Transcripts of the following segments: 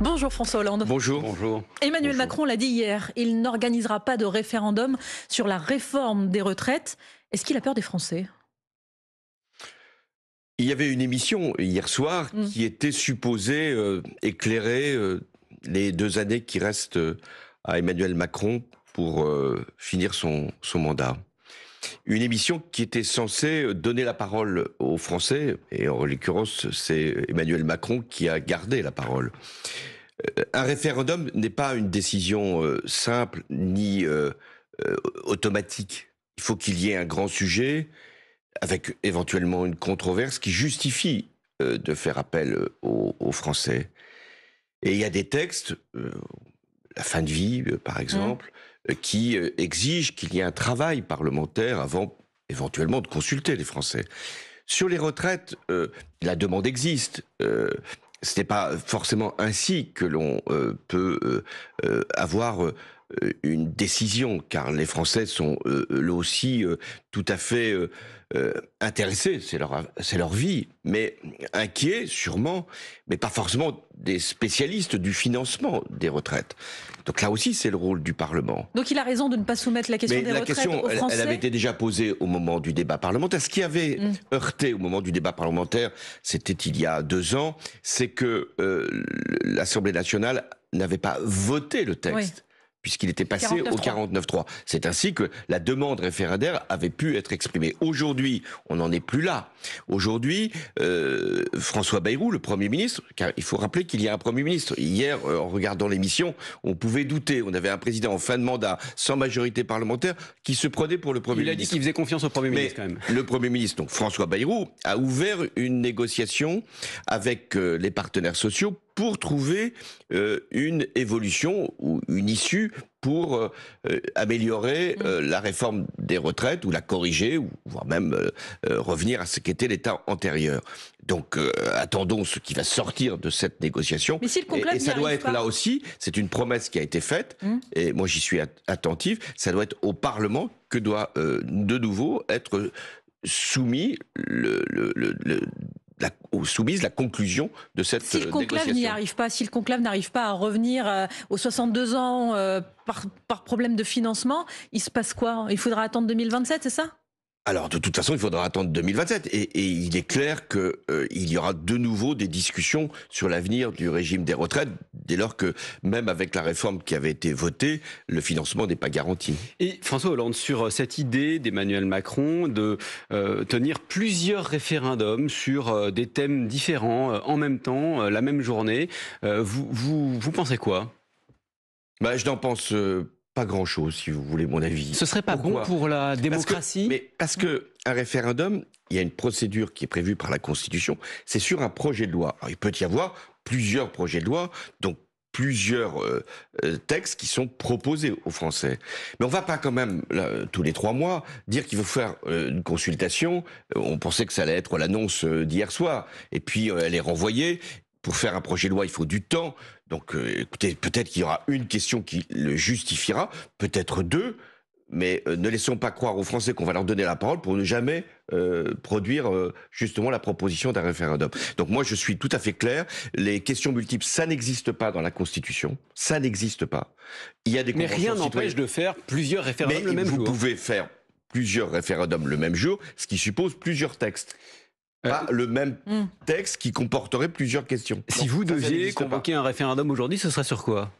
Bonjour François Hollande. Bonjour. Bonjour. Emmanuel Macron l'a dit hier, il n'organisera pas de référendum sur la réforme des retraites. Est-ce qu'il a peur des Français? Il y avait une émission hier soir qui était supposée éclairer les 2 années qui restent à Emmanuel Macron pour finir son mandat. Une émission qui était censée donner la parole aux Français, et en l'occurrence, c'est Emmanuel Macron qui a gardé la parole. Un référendum n'est pas une décision simple ni automatique. Il faut qu'il y ait un grand sujet, avec éventuellement une controverse qui justifie de faire appel aux Français. Et il y a des textes, la fin de vie par exemple, qui exigent qu'il y ait un travail parlementaire avant éventuellement de consulter les Français. Sur les retraites, la demande existe. Ce n'est pas forcément ainsi que l'on peut avoir une décision, car les Français sont eux aussi tout à fait intéressés, c'est leur vie, mais inquiets sûrement, mais pas forcément des spécialistes du financement des retraites. Donc là aussi, c'est le rôle du Parlement. Donc il a raison de ne pas soumettre la question des retraites aux Français. Elle avait été déjà posée au moment du débat parlementaire. Ce qui avait heurté au moment du débat parlementaire, c'était il y a 2 ans, c'est que l'Assemblée nationale n'avait pas voté le texte. Puisqu'il était passé au 49.3. C'est ainsi que la demande référendaire avait pu être exprimée. Aujourd'hui, on n'en est plus là. Aujourd'hui, François Bayrou, le Premier ministre, car il faut rappeler qu'il y a un Premier ministre. Hier, en regardant l'émission, on pouvait douter. On avait un président en fin de mandat, sans majorité parlementaire, qui se prenait pour le Premier ministre. Il a dit qu'il faisait confiance au Premier ministre, quand même. Le Premier ministre, donc François Bayrou, a ouvert une négociation avec les partenaires sociaux pour trouver une évolution ou une issue pour améliorer la réforme des retraites ou la corriger, ou voire même revenir à ce qu'était l'état antérieur. Donc attendons ce qui va sortir de cette négociation. Mais si le conclave et ça doit être pas... là aussi, c'est une promesse qui a été faite, et moi j'y suis attentif, ça doit être au Parlement que doit de nouveau être soumise la conclusion de cette négociation. Si le conclave n'y arrive pas, si le conclave n'arrive pas à revenir aux 62 ans par problème de financement, il se passe quoi? Il faudra attendre 2027, c'est ça? Alors, de toute façon, il faudra attendre 2027. Et il est clair qu'il y aura de nouveau des discussions sur l'avenir du régime des retraites, dès lors que, même avec la réforme qui avait été votée, le financement n'est pas garanti. Et François Hollande, sur cette idée d'Emmanuel Macron de tenir plusieurs référendums sur des thèmes différents en même temps, la même journée, vous pensez quoi? Je n'en pense pas grand-chose, si vous voulez mon avis. Ce serait pas bon pour la démocratie? Parce que un référendum, il y a une procédure qui est prévue par la Constitution, c'est sur un projet de loi. Alors, il peut y avoir plusieurs projets de loi, donc plusieurs textes qui sont proposés aux Français. Mais on va pas quand même, là, tous les 3 mois, dire qu'il faut faire une consultation. On pensait que ça allait être l'annonce d'hier soir, et puis elle est renvoyée. Pour faire un projet de loi, il faut du temps. Donc, écoutez, peut-être qu'il y aura une question qui le justifiera, peut-être 2, mais ne laissons pas croire aux Français qu'on va leur donner la parole pour ne jamais produire justement la proposition d'un référendum. Donc moi, je suis tout à fait clair. Les questions multiples, ça n'existe pas dans la Constitution. Ça n'existe pas. Il y a des mais rien n'empêche de faire plusieurs référendums le même jour. Vous pouvez faire plusieurs référendums le même jour, ce qui suppose plusieurs textes. Pas le même texte qui comporterait plusieurs questions. Si vous deviez convoquer un référendum aujourd'hui, ce serait sur quoi?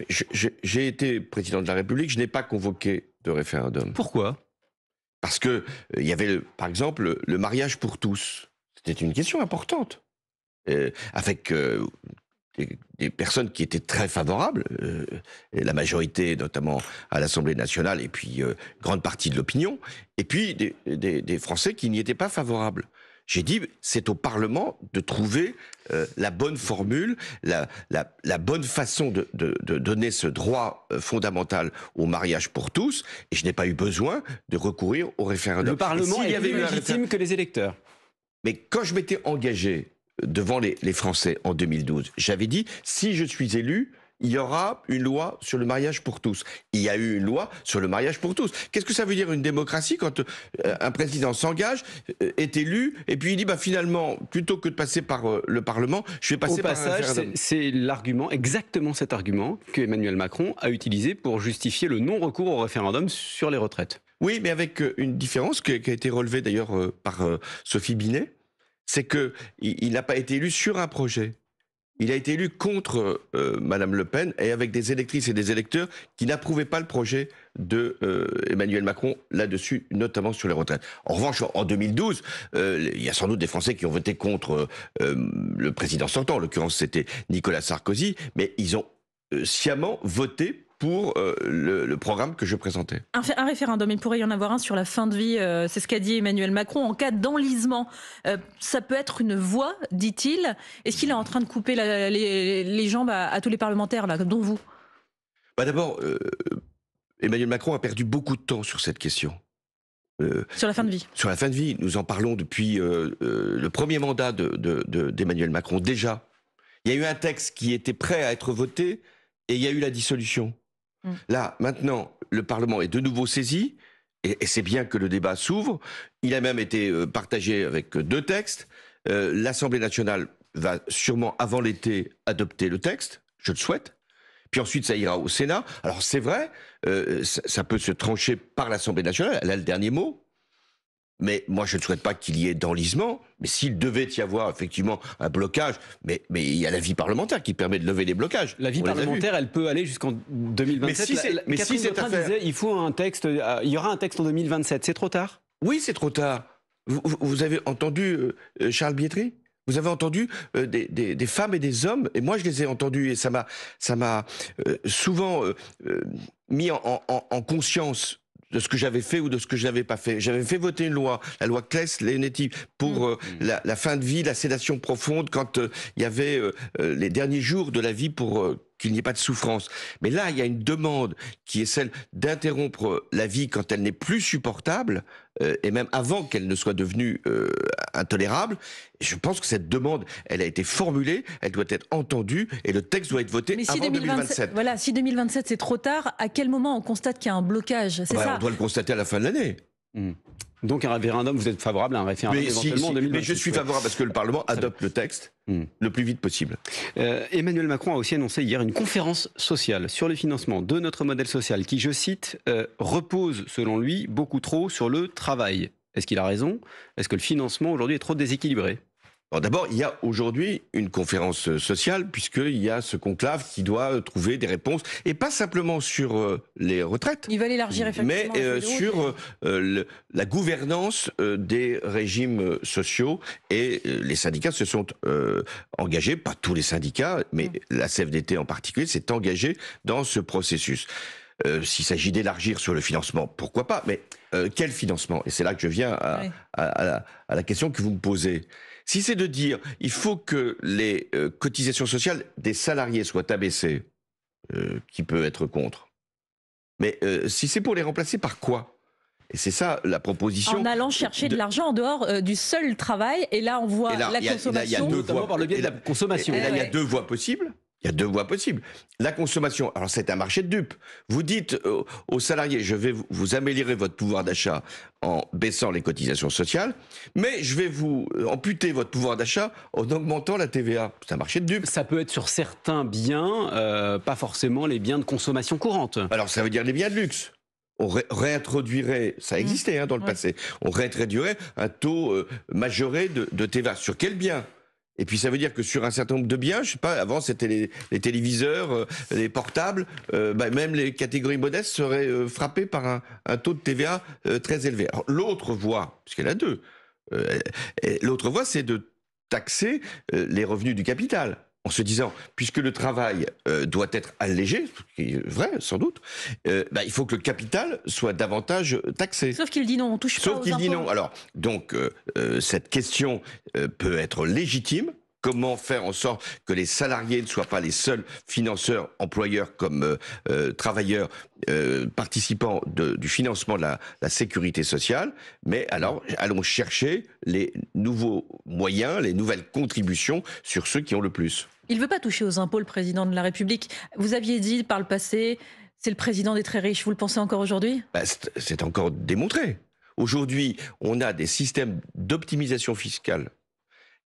J'ai été président de la République, je n'ai pas convoqué de référendum. Pourquoi? Parce que il y avait, par exemple, le mariage pour tous. C'était une question importante. Avec des personnes qui étaient très favorables, et la majorité notamment à l'Assemblée nationale, et puis grande partie de l'opinion, et puis des Français qui n'y étaient pas favorables. J'ai dit, c'est au Parlement de trouver la bonne formule, la bonne façon de donner ce droit fondamental au mariage pour tous, et je n'ai pas eu besoin de recourir au référendum. Le Parlement est plus légitime que les électeurs. Mais quand je m'étais engagé devant les Français en 2012, j'avais dit, si je suis élu, il y aura une loi sur le mariage pour tous. Il y a eu une loi sur le mariage pour tous. Qu'est-ce que ça veut dire une démocratie quand un président s'engage, est élu, et puis il dit finalement, plutôt que de passer par le Parlement, je vais passer par un référendum. C'est l'argument, exactement cet argument que Emmanuel Macron a utilisé pour justifier le non-recours au référendum sur les retraites. Oui, mais avec une différence qui a été relevée d'ailleurs par Sophie Binet, c'est qu'il n'a pas été élu sur un projet. Il a été élu contre Madame Le Pen et avec des électrices et des électeurs qui n'approuvaient pas le projet de Emmanuel Macron là-dessus, notamment sur les retraites. En revanche, en 2012, il y a sans doute des Français qui ont voté contre le président sortant. En l'occurrence, c'était Nicolas Sarkozy, mais ils ont sciemment voté pour le programme que je présentais. Un référendum, il pourrait y en avoir un sur la fin de vie, c'est ce qu'a dit Emmanuel Macron. En cas d'enlisement, ça peut être une voie, dit-il. Est-ce qu'il est en train de couper les jambes à tous les parlementaires, là, dont vous? D'abord, Emmanuel Macron a perdu beaucoup de temps sur cette question. Sur la fin de vie. Sur la fin de vie, nous en parlons depuis le premier mandat d'Emmanuel Macron. Déjà, il y a eu un texte qui était prêt à être voté et il y a eu la dissolution. Là, maintenant, le Parlement est de nouveau saisi, et c'est bien que le débat s'ouvre. Il a même été partagé avec 2 textes. L'Assemblée nationale va sûrement, avant l'été, adopter le texte, je le souhaite. Puis ensuite, ça ira au Sénat. Alors c'est vrai, ça peut se trancher par l'Assemblée nationale, elle a le dernier mot. Mais moi, je ne souhaite pas qu'il y ait d'enlisement. Mais s'il devait y avoir effectivement un blocage, mais il y a la vie parlementaire qui permet de lever les blocages. La vie parlementaire, elle peut aller jusqu'en 2027. Mais si cette affaire disait, il faut un texte, il y aura un texte en 2027. C'est trop tard? Oui, c'est trop tard. Vous avez entendu Charles Bietri? Vous avez entendu des femmes et des hommes, et moi je les ai entendus, et ça m'a souvent mis en conscience de ce que j'avais fait ou de ce que je n'avais pas fait. J'avais fait voter une loi, la loi Claes-Leonetti, pour la fin de vie, la sédation profonde, quand il y avait les derniers jours de la vie pour qu'il n'y ait pas de souffrance. Mais là, il y a une demande qui est celle d'interrompre la vie quand elle n'est plus supportable, et même avant qu'elle ne soit devenue intolérable. Et je pense que cette demande, elle a été formulée, elle doit être entendue, et le texte doit être voté avant 2027. Voilà, si 2027 c'est trop tard, à quel moment on constate qu'il y a un blocage? C'est ça. On doit le constater à la fin de l'année. Donc un référendum, vous êtes favorable à un référendum éventuellement en 2026? Mais je suis favorable à ce que le Parlement adopte le texte le plus vite possible. Emmanuel Macron a aussi annoncé hier une conférence sociale sur le financement de notre modèle social qui, je cite, repose selon lui beaucoup trop sur le travail. Est-ce qu'il a raison? Est-ce que le financement aujourd'hui est trop déséquilibré? D'abord, il y a aujourd'hui une conférence sociale, puisqu'il y a ce conclave qui doit trouver des réponses, et pas simplement sur les retraites. Il va l'élargir effectivement. Mais sur la gouvernance des régimes sociaux, et les syndicats se sont engagés, pas tous les syndicats, mais la CFDT en particulier, s'est engagée dans ce processus. S'il s'agit d'élargir sur le financement, pourquoi pas? Mais quel financement? Et c'est là que je viens à la question que vous me posez. Si c'est de dire il faut que les cotisations sociales des salariés soient abaissées, qui peut être contre? Mais si c'est pour les remplacer par quoi? Et c'est ça la proposition. En allant chercher de l'argent en dehors du seul travail, et là on voit la consommation. Il y a 2 voies par le biais de la consommation. Et là, il y a 2 voies possibles. Il y a 2 voies possibles. La consommation, alors c'est un marché de dupes. Vous dites aux salariés, je vais vous améliorer votre pouvoir d'achat en baissant les cotisations sociales, mais je vais vous amputer votre pouvoir d'achat en augmentant la TVA. C'est un marché de dupes. Ça peut être sur certains biens, pas forcément les biens de consommation courante. Alors ça veut dire les biens de luxe. On réintroduirait, ça existait dans le passé, on réintroduirait un taux majoré de TVA. Sur quel bien? Et puis ça veut dire que sur un certain nombre de biens, je sais pas, avant c'était les téléviseurs, les portables, même les catégories modestes seraient frappées par un taux de TVA très élevé. Alors l'autre voie, puisqu'il y en a 2, l'autre voie c'est de taxer les revenus du capital. En se disant, puisque le travail doit être allégé, ce qui est vrai sans doute, il faut que le capital soit davantage taxé. Sauf qu'il dit non, on touche pas aux impôts. Sauf qu'il dit non. Alors, donc, cette question peut être légitime, comment faire en sorte que les salariés ne soient pas les seuls financeurs, employeurs comme travailleurs, participants du financement de la sécurité sociale, mais alors allons chercher les nouveaux moyens, les nouvelles contributions sur ceux qui ont le plus. Il ne veut pas toucher aux impôts, le président de la République. Vous aviez dit par le passé, c'est le président des très riches. Vous le pensez encore aujourd'hui ? C'est encore démontré. Aujourd'hui, on a des systèmes d'optimisation fiscale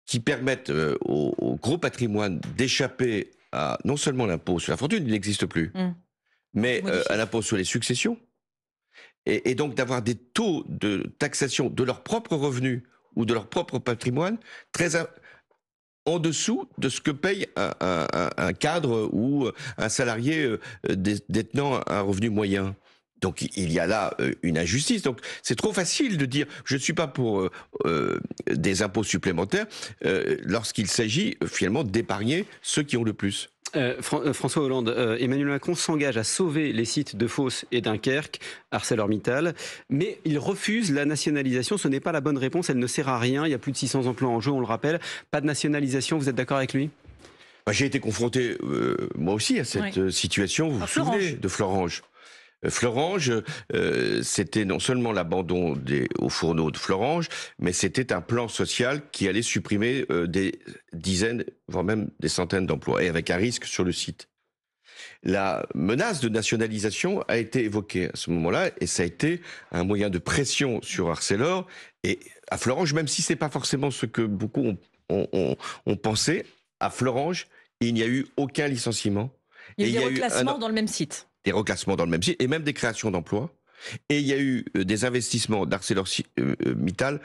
qui permettent au gros patrimoine d'échapper à non seulement l'impôt sur la fortune, il n'existe plus, mais à l'impôt sur les successions, et donc d'avoir des taux de taxation de leurs propres revenus ou de leur propre patrimoine très en dessous de ce que paye un cadre ou un salarié détenant un revenu moyen. Donc il y a là une injustice. Donc c'est trop facile de dire je ne suis pas pour des impôts supplémentaires lorsqu'il s'agit finalement d'épargner ceux qui ont le plus. François Hollande, Emmanuel Macron s'engage à sauver les sites de Fos et Dunkerque, ArcelorMittal, mais il refuse la nationalisation. Ce n'est pas la bonne réponse, elle ne sert à rien. Il y a plus de 600 emplois en jeu, on le rappelle. Pas de nationalisation, vous êtes d'accord avec lui ? J'ai été confronté, moi aussi, à cette situation. Vous vous souvenez de Florange ? Florange, c'était non seulement l'abandon aux fourneaux de Florange, mais c'était un plan social qui allait supprimer des dizaines, voire même des centaines d'emplois, et avec un risque sur le site. La menace de nationalisation a été évoquée à ce moment-là, et ça a été un moyen de pression sur Arcelor, et à Florange, même si c'est pas forcément ce que beaucoup ont pensé, à Florange, il n'y a eu aucun licenciement. Il y a eu des reclassements dans le même site. Des reclassements dans le même site et même des créations d'emplois. Et il y a eu des investissements d'ArcelorMittal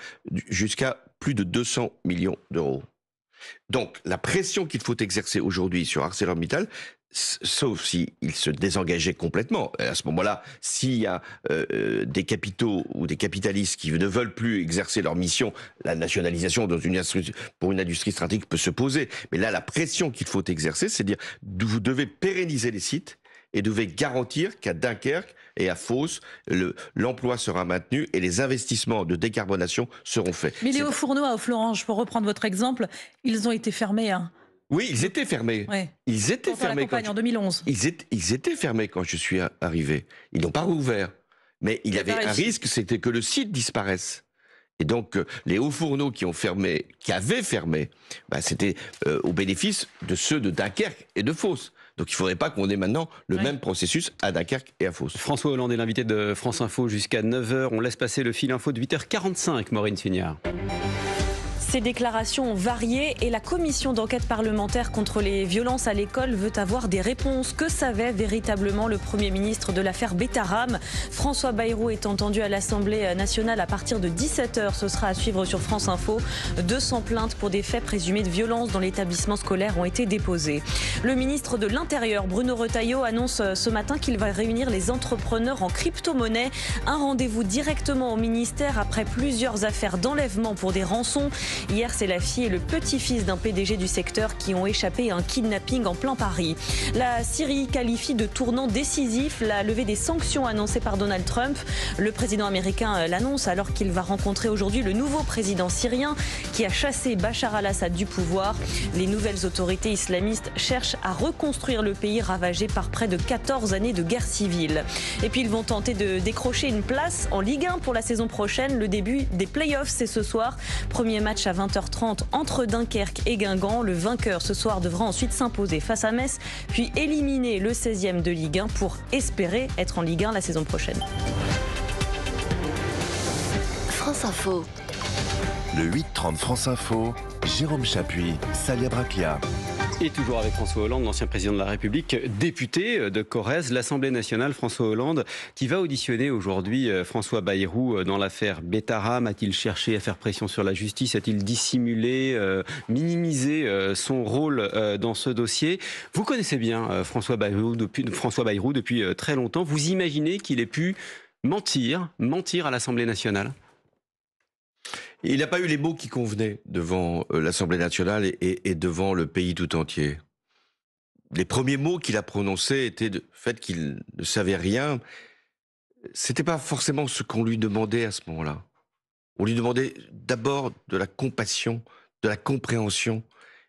jusqu'à plus de 200 millions d'euros. Donc la pression qu'il faut exercer aujourd'hui sur ArcelorMittal, sauf s'il se désengageait complètement. À ce moment-là, s'il y a des capitaux ou des capitalistes qui ne veulent plus exercer leur mission, la nationalisation pour une industrie stratégique peut se poser. Mais là, la pression qu'il faut exercer, c'est de dire vous devez pérenniser les sites et devait garantir qu'à Dunkerque et à Fos, l'emploi sera maintenu et les investissements de décarbonation seront faits. Mais les hauts fourneaux à Florange, pour reprendre votre exemple, ils ont été fermés. Oui, ils étaient fermés. Ouais. Ils étaient fermés en 2011. Ils étaient fermés quand je suis arrivé. Ils n'ont pas rouvert. Mais il y avait un risque, c'était que le site disparaisse. Et donc, les hauts fourneaux qui avaient fermé, c'était au bénéfice de ceux de Dunkerque et de Fos. Donc il ne faudrait pas qu'on ait maintenant le même processus à Dunkerque et à Fos. François Hollande est l'invité de France Info jusqu'à 9h. On laisse passer le fil info de 8h45, Maureen Sugnard. Ces déclarations ont varié et la commission d'enquête parlementaire contre les violences à l'école veut avoir des réponses. Que savait véritablement le Premier ministre de l'affaire Betaram ? François Bayrou est entendu à l'Assemblée nationale à partir de 17h. Ce sera à suivre sur France Info. 200 plaintes pour des faits présumés de violence dans l'établissement scolaire ont été déposées. Le ministre de l'Intérieur, Bruno Retailleau, annonce ce matin qu'il va réunir les entrepreneurs en crypto-monnaie. Un rendez-vous directement au ministère après plusieurs affaires d'enlèvement pour des rançons. Hier, c'est la fille et le petit-fils d'un PDG du secteur qui ont échappé à un kidnapping en plein Paris. La Syrie qualifie de tournant décisif la levée des sanctions annoncées par Donald Trump. Le président américain l'annonce alors qu'il va rencontrer aujourd'hui le nouveau président syrien qui a chassé Bachar al-Assad du pouvoir. Les nouvelles autorités islamistes cherchent à reconstruire le pays ravagé par près de 14 années de guerre civile. Et puis ils vont tenter de décrocher une place en Ligue 1 pour la saison prochaine. Le début des playoffs, c'est ce soir. Premier match à 20h30 entre Dunkerque et Guingamp. Le vainqueur ce soir devra ensuite s'imposer face à Metz, puis éliminer le 16e de Ligue 1 pour espérer être en Ligue 1 la saison prochaine. France Info. Le 8-30 France Info, Jérôme Chapuis, Salia Braclia. Et toujours avec François Hollande, l'ancien président de la République, député de Corrèze, l'Assemblée nationale. François Hollande qui va auditionner aujourd'hui François Bayrou dans l'affaire Betaram. A-t-il cherché à faire pression sur la justice ? A-t-il dissimulé, minisé son rôle dans ce dossier ? Vous connaissez bien François Bayrou depuis très longtemps. Vous imaginez qu'il ait pu mentir à l'Assemblée nationale ? Il n'a pas eu les mots qui convenaient devant l'Assemblée nationale et devant le pays tout entier. Les premiers mots qu'il a prononcés étaient le fait qu'il ne savait rien. C'était pas forcément ce qu'on lui demandait à ce moment-là. On lui demandait d'abord de la compassion, de la compréhension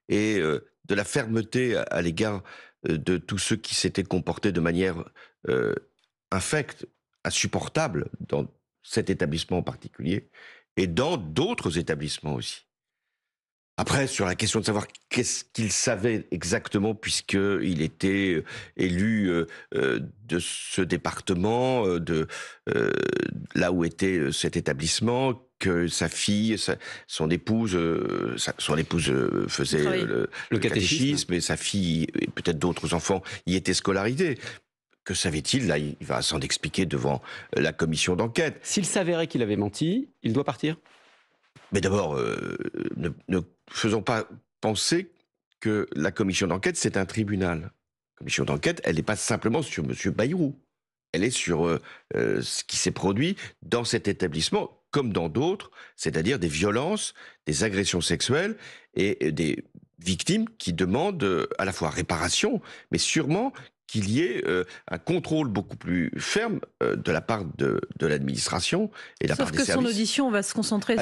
et de la fermeté à l'égard de tous ceux qui s'étaient comportés de manière infecte, insupportable dans cet établissement en particulier et dans d'autres établissements aussi. Après, sur la question de savoir qu'est-ce qu'il savait exactement, puisqu'il était élu de ce département, là où était cet établissement, que sa fille, son épouse faisait le catéchisme, et sa fille, et peut-être d'autres enfants, y étaient scolarisés. Que savait-il? Là, il va s'en expliquer devant la commission d'enquête. S'il s'avérait qu'il avait menti, il doit partir? Mais d'abord, ne faisons pas penser que la commission d'enquête, c'est un tribunal. La commission d'enquête, elle n'est pas simplement sur M. Bayrou. Elle est sur ce qui s'est produit dans cet établissement, comme dans d'autres, c'est-à-dire des violences, des agressions sexuelles et des victimes qui demandent à la fois réparation, mais sûrement qu'il y ait un contrôle beaucoup plus ferme de la part de l'administration et de la part des services. Sauf que son audition va se concentrer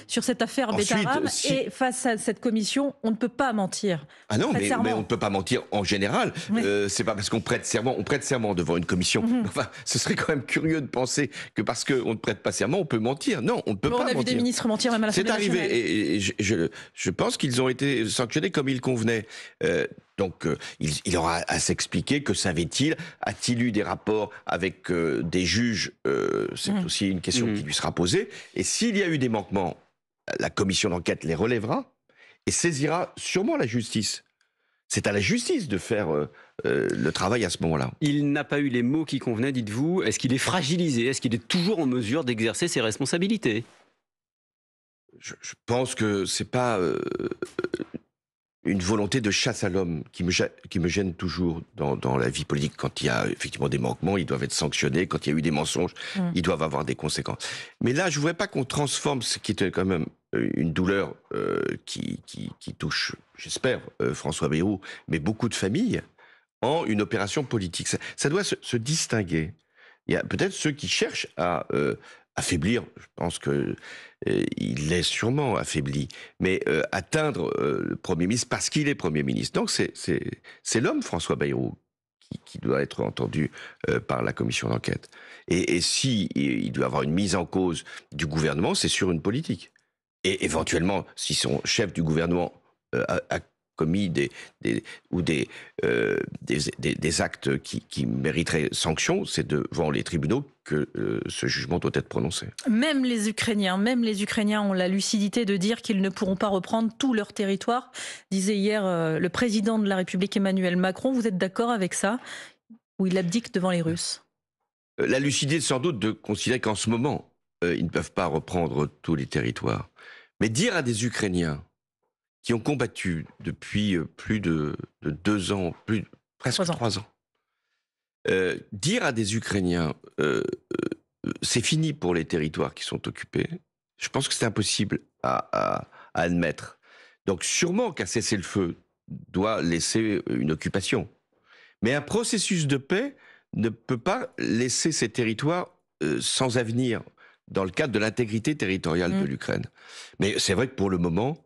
sur cette affaire Betaram, et face à cette commission, on ne peut pas mentir. Ah non, mais on ne peut pas mentir en général. Oui. C'est pas parce qu'on prête serment devant une commission. Enfin, ce serait quand même curieux de penser que parce qu'on ne prête pas serment, on peut mentir. Non, on ne peut pas mentir. On a vu des ministres mentir même à l'Assemblée nationale. C'est arrivé, et je pense qu'ils ont été sanctionnés comme il convenait. Donc, il aura à s'expliquer. Que savait-il? A-t-il eu des rapports avec des juges? C'est aussi une question qui lui sera posée. Et s'il y a eu des manquements, la commission d'enquête les relèvera et saisira sûrement la justice. C'est à la justice de faire le travail à ce moment-là. Il n'a pas eu les mots qui convenaient, dites-vous. Est-ce qu'il est fragilisé? Est-ce qu'il est toujours en mesure d'exercer ses responsabilités? Je pense que c'est pas une volonté de chasse à l'homme qui me gêne toujours dans la vie politique. Quand il y a effectivement des manquements, ils doivent être sanctionnés. Quand il y a eu des mensonges, ils doivent avoir des conséquences. Mais là, je ne voudrais pas qu'on transforme ce qui était quand même une douleur qui touche, j'espère, François Bayrou, mais beaucoup de familles, en une opération politique. Ça doit se distinguer. Il y a peut-être ceux qui cherchent à affaiblir, je pense que il l'est sûrement affaibli, mais atteindre le Premier ministre parce qu'il est Premier ministre. Donc c'est l'homme, François Bayrou, qui doit être entendu par la commission d'enquête. Et si il doit avoir une mise en cause du gouvernement, c'est sur une politique. Et éventuellement, si son chef du gouvernement a commis des actes qui mériteraient sanction, c'est devant les tribunaux que ce jugement doit être prononcé. Même les Ukrainiens ont la lucidité de dire qu'ils ne pourront pas reprendre tout leur territoire, disait hier le président de la République Emmanuel Macron. Vous êtes d'accord avec ça? Ou il abdique devant les Russes? La lucidité, sans doute, de considérer qu'en ce moment, ils ne peuvent pas reprendre tous les territoires. Mais dire à des Ukrainiens qui ont combattu depuis plus de 2 ans, presque 3 ans. Dire à des Ukrainiens, c'est fini pour les territoires qui sont occupés, je pense que c'est impossible à admettre. Donc sûrement qu'un cessez-le-feu doit laisser une occupation. Mais un processus de paix ne peut pas laisser ces territoires sans avenir dans le cadre de l'intégrité territoriale de l'Ukraine. Mais c'est vrai que pour le moment,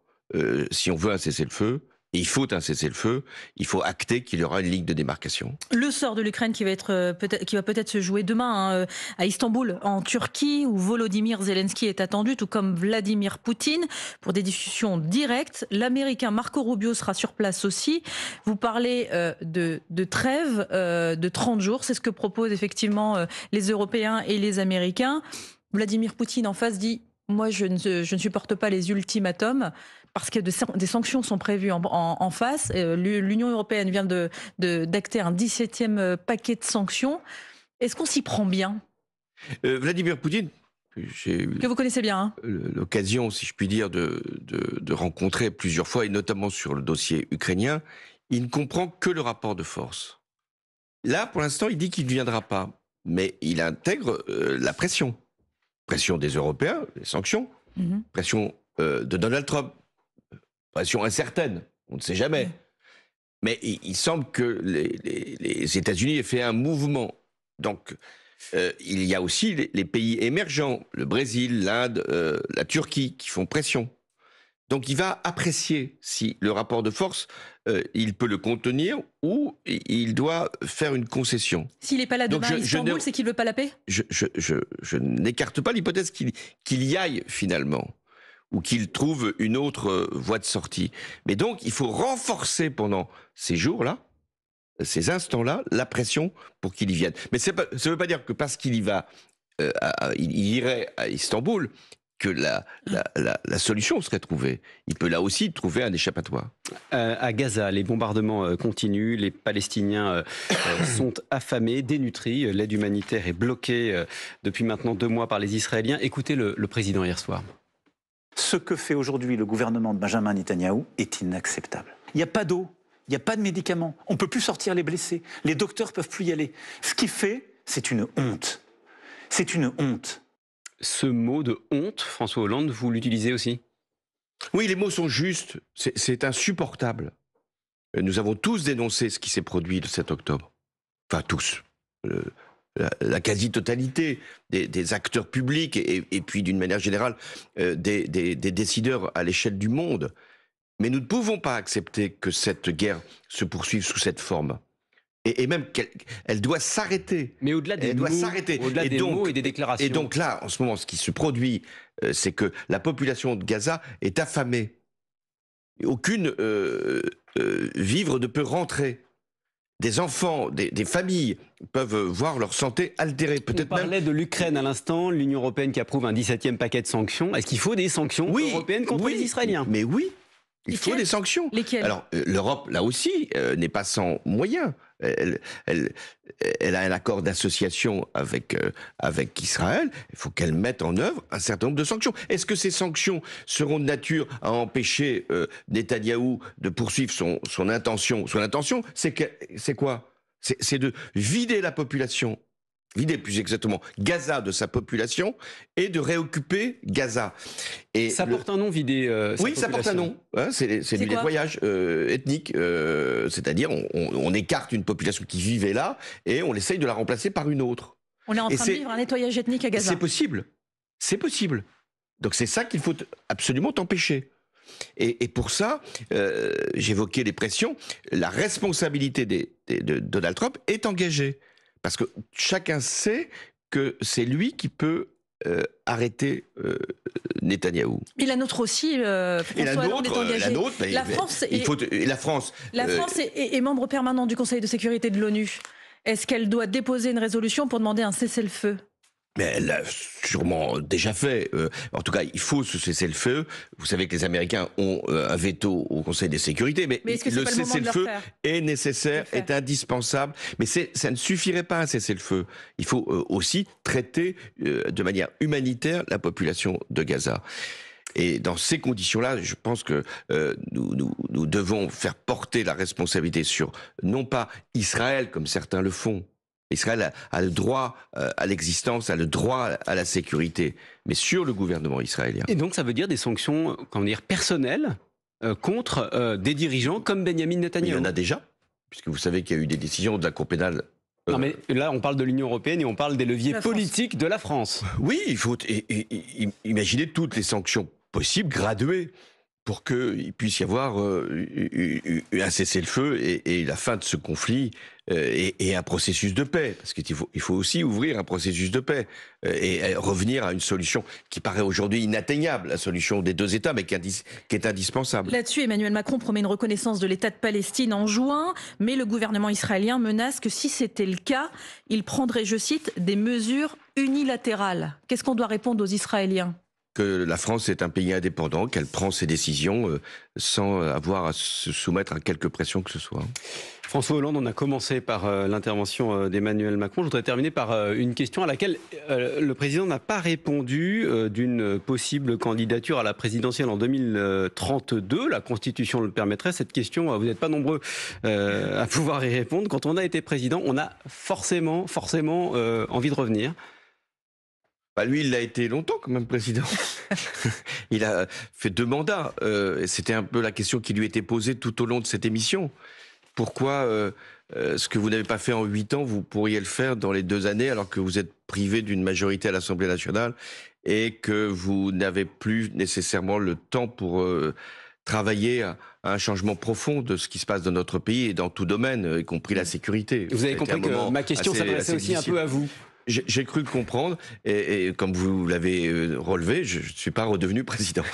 si on veut un cessez-le-feu, et il faut un cessez-le-feu, il faut acter qu'il y aura une ligne de démarcation. Le sort de l'Ukraine qui va peut-être se jouer demain à Istanbul, en Turquie, où Volodymyr Zelensky est attendu, tout comme Vladimir Poutine, pour des discussions directes. L'Américain Marco Rubio sera sur place aussi. Vous parlez de trêve de 30 jours, c'est ce que proposent effectivement les Européens et les Américains. Vladimir Poutine en face dit « Moi, je ne supporte pas les ultimatums ». Parce que des sanctions sont prévues en face. L'Union européenne vient d'acter un 17e paquet de sanctions. Est-ce qu'on s'y prend bien? Vladimir Poutine, que vous connaissez bien, hein, l'occasion, si je puis dire, de rencontrer plusieurs fois, et notamment sur le dossier ukrainien, il ne comprend que le rapport de force. Là, pour l'instant, il dit qu'il ne viendra pas. Mais il intègre la pression. Pression des Européens, les sanctions. Pression de Donald Trump. Pression incertaine, on ne sait jamais. Mais il semble que les États-Unis aient fait un mouvement. Donc, il y a aussi les pays émergents, le Brésil, l'Inde, la Turquie, qui font pression. Donc il va apprécier si le rapport de force, il peut le contenir ou il doit faire une concession. S'il n'est pas là demain à Istanbul, c'est qu'il ne veut pas la paix? Je n'écarte pas l'hypothèse qu'il y aille finalement, ou qu'il trouve une autre voie de sortie. Mais donc il faut renforcer pendant ces jours-là, ces instants-là, la pression pour qu'il y vienne. Mais ça ne veut pas dire que parce qu'il y va, il irait à Istanbul, que la solution serait trouvée. Il peut là aussi trouver un échappatoire. À Gaza, les bombardements continuent, les Palestiniens sont affamés, dénutris, l'aide humanitaire est bloquée depuis maintenant 2 mois par les Israéliens. Écoutez le président hier soir. Ce que fait aujourd'hui le gouvernement de Benjamin Netanyahou est inacceptable. Il n'y a pas d'eau, il n'y a pas de médicaments, on ne peut plus sortir les blessés, les docteurs ne peuvent plus y aller. Ce qu'il fait, c'est une honte. C'est une honte. Ce mot de honte, François Hollande, vous l'utilisez aussi? Oui, les mots sont justes. C'est insupportable. Nous avons tous dénoncé ce qui s'est produit le 7 octobre. Enfin, tous. La quasi-totalité des acteurs publics et puis, d'une manière générale, des décideurs à l'échelle du monde. Mais nous ne pouvons pas accepter que cette guerre se poursuive sous cette forme. Et même qu'elle doit s'arrêter. Mais au-delà des mots, au-delà des mots et des déclarations. Et donc là, en ce moment, ce qui se produit, c'est que la population de Gaza est affamée. Aucune vivre ne peut rentrer. Des enfants, des familles peuvent voir leur santé altérée. Peut-être. On parlait de l'Ukraine à l'instant, l'Union européenne qui approuve un 17e paquet de sanctions. Est-ce qu'il faut des sanctions européennes contre les Israéliens? Mais oui, il faut des sanctions. Lesquelles? Alors, l'Europe, là aussi, n'est pas sans moyens. Elle a un accord d'association avec Israël. Il faut qu'elle mette en œuvre un certain nombre de sanctions. Est-ce que ces sanctions seront de nature à empêcher Netanyahou de poursuivre son intention? Son intention, c'est quoi? C'est de vider la population, vider plus exactement Gaza de sa population et de réoccuper Gaza. Et ça porte un nom, vider sa oui, ça porte un nom. Hein, c'est du nettoyage ethnique. C'est-à-dire, on écarte une population qui vivait là et on essaye de la remplacer par une autre. On est en train de vivre un nettoyage ethnique à Gaza. C'est possible. C'est possible. Donc c'est ça qu'il faut absolument empêcher. Et pour ça, j'évoquais les pressions. La responsabilité de Donald Trump est engagée. Parce que chacun sait que c'est lui qui peut arrêter Netanyahou. Et la nôtre aussi, François Hollande est engagée. La France est membre permanent du Conseil de sécurité de l'ONU. Est-ce qu'elle doit déposer une résolution pour demander un cessez-le-feu? Mais elle l'a sûrement déjà fait. En tout cas, il faut ce cessez-le-feu. Vous savez que les Américains ont un veto au Conseil de sécurité, mais le cessez-le-feu est nécessaire, est indispensable. Mais ça ne suffirait pas un cessez-le-feu. Il faut aussi traiter de manière humanitaire la population de Gaza. Et dans ces conditions-là, je pense que nous devons faire porter la responsabilité sur, non pas Israël, comme certains le font. Israël a le droit à l'existence, a le droit à la sécurité, mais sur le gouvernement israélien. Et donc ça veut dire des sanctions, personnelles contre des dirigeants comme Benjamin Netanyahou? Mais il y en a déjà, puisque vous savez qu'il y a eu des décisions de la Cour pénale. Non mais là on parle de l'Union européenne et on parle des leviers politiques de la France. Oui, il faut imaginer toutes les sanctions possibles, graduées, pour qu'il puisse y avoir un cessez-le-feu et la fin de ce conflit et un processus de paix. Parce qu'il faut aussi ouvrir un processus de paix et revenir à une solution qui paraît aujourd'hui inatteignable, la solution des 2 États, mais qui est indispensable. Là-dessus, Emmanuel Macron promet une reconnaissance de l'État de Palestine en juin, mais le gouvernement israélien menace que si c'était le cas, il prendrait, je cite, des mesures unilatérales. Qu'est-ce qu'on doit répondre aux Israéliens? Que la France est un pays indépendant, qu'elle prend ses décisions sans avoir à se soumettre à quelque pression que ce soit. François Hollande, on a commencé par l'intervention d'Emmanuel Macron. Je voudrais terminer par une question à laquelle le président n'a pas répondu d'une possible candidature à la présidentielle en 2032. La Constitution le permettrait. Cette question, vous n'êtes pas nombreux à pouvoir y répondre. Quand on a été président, on a forcément envie de revenir. Lui, il l'a été longtemps quand même président. Il a fait 2 mandats. C'était un peu la question qui lui était posée tout au long de cette émission. Pourquoi ce que vous n'avez pas fait en 8 ans, vous pourriez le faire dans les 2 années alors que vous êtes privé d'une majorité à l'Assemblée nationale et que vous n'avez plus nécessairement le temps pour travailler à un changement profond de ce qui se passe dans notre pays et dans tout domaine, y compris la sécurité. Vous avez compris que ma question s'adressait aussi un peu à vous. J'ai cru le comprendre, et comme vous l'avez relevé, je ne suis pas redevenu président.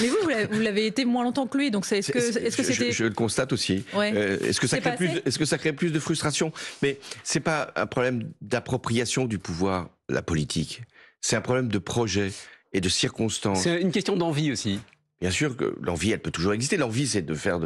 Mais vous l'avez été moins longtemps que lui, donc est-ce que c'était... Je le constate aussi. Ouais. Est-ce que ça crée plus de frustration? Mais c'est pas un problème d'appropriation du pouvoir, la politique. C'est un problème de projet et de circonstances. C'est une question d'envie aussi. Bien sûr que l'envie, elle peut toujours exister. L'envie, c'est de faire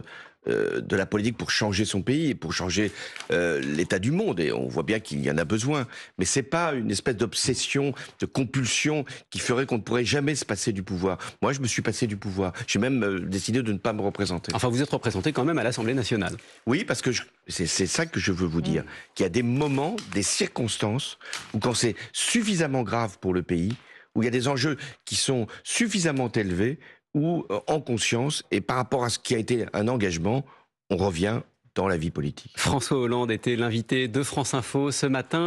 de la politique pour changer son pays et pour changer l'état du monde. Et on voit bien qu'il y en a besoin. Mais c'est pas une espèce d'obsession, de compulsion qui ferait qu'on ne pourrait jamais se passer du pouvoir. Moi, je me suis passé du pouvoir. J'ai même décidé de ne pas me représenter. Enfin, vous êtes représenté quand même à l'Assemblée nationale. Oui, parce que c'est ça que je veux vous dire. Qu'il y a des moments, des circonstances où quand c'est suffisamment grave pour le pays, où il y a des enjeux qui sont suffisamment élevés, ou en conscience, et par rapport à ce qui a été un engagement, on revient dans la vie politique. François Hollande était l'invité de France Info ce matin.